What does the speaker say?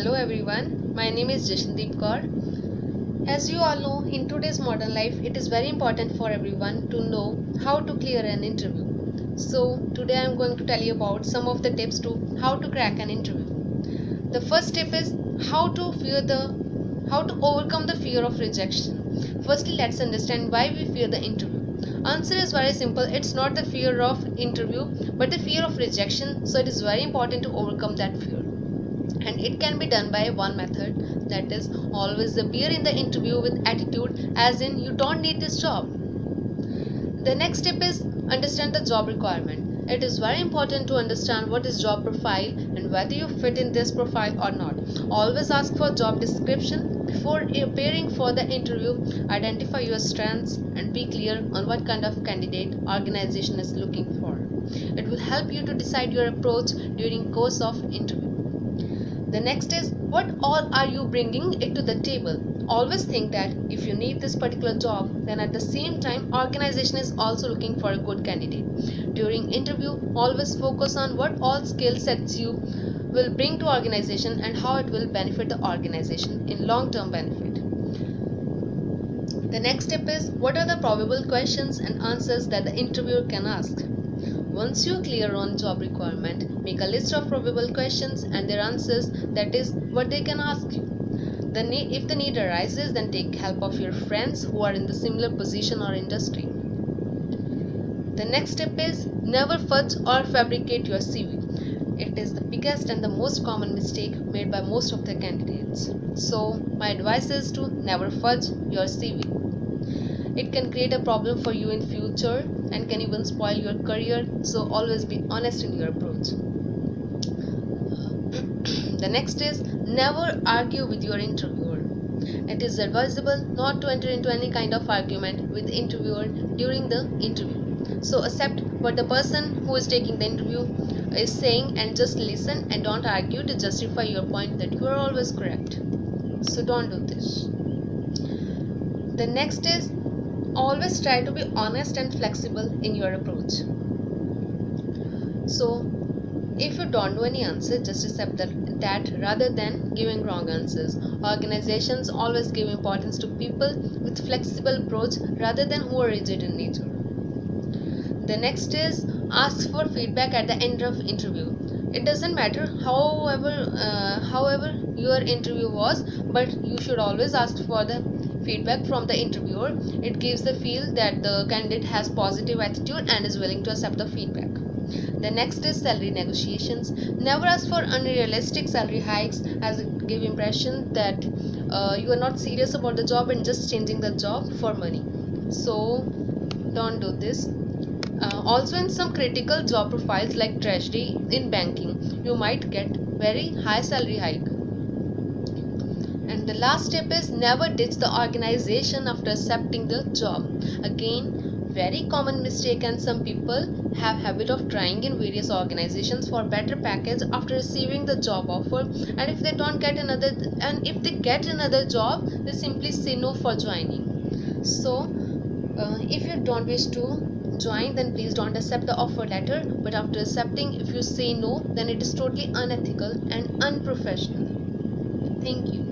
Hello everyone, my name is Jashandeep Kaur. As you all know, in today's modern life, it is very important for everyone to know how to clear an interview. So today I am going to tell you about some of the tips to how to crack an interview. The first tip is how to overcome the fear of rejection. Firstly, let's understand why we fear the interview. Answer is very simple. It's not the fear of interview, but the fear of rejection. So it is very important to overcome that fear. And it can be done by one method, that is always appear in the interview with attitude, as in you don't need this job. The next tip is understand the job requirement. It is very important to understand what is job profile and whether you fit in this profile or not. Always ask for job description before appearing for the interview. Identify your strengths and be clear on what kind of candidate organization is looking for. It will help you to decide your approach during course of interview. The next is what all are you bringing it to the table. Always think that if you need this particular job, then at the same time organization is also looking for a good candidate. During interview, always focus on what all skill sets you will bring to organization and how it will benefit the organization in long-term benefit. The next step is what are the probable questions and answers that the interviewer can ask. Once you are clear on job requirement, make a list of probable questions and their answers, that is what they can ask you. If the need arises, then take help of your friends who are in the similar position or industry. The next step is never fudge or fabricate your CV. It is the biggest and the most common mistake made by most of the candidates. So my advice is to never fudge your CV. It can create a problem for you in future and can even spoil your career, so always be honest in your approach. The next is never argue with your interviewer. It is advisable not to enter into any kind of argument with the interviewer during the interview. So accept what the person who is taking the interview is saying and just listen and don't argue to justify your point that you are always correct. So don't do this. The next is always try to be honest and flexible in your approach. So if you don't know any answer, just accept that rather than giving wrong answers. Organizations always give importance to people with flexible approach rather than who are rigid in nature. The next is ask for feedback at the end of interview. It doesn't matter however your interview was, but you should always ask for the feedback from the interviewer. It gives the feel that the candidate has positive attitude and is willing to accept the feedback. The next is salary negotiations. Never ask for unrealistic salary hikes, as it gives impression that you are not serious about the job and just changing the job for money. So don't do this. Also in some critical job profiles like treasury in banking, you might get very high salary hike. And the last step is never ditch the organization after accepting the job. Again, very common mistake, and some people have habit of trying in various organizations for better package after receiving the job offer, and if they get another job, they simply say no for joining. So if you don't wish to join, then please don't accept the offer letter, but after accepting, if you say no, then it is totally unethical and unprofessional. Thank you.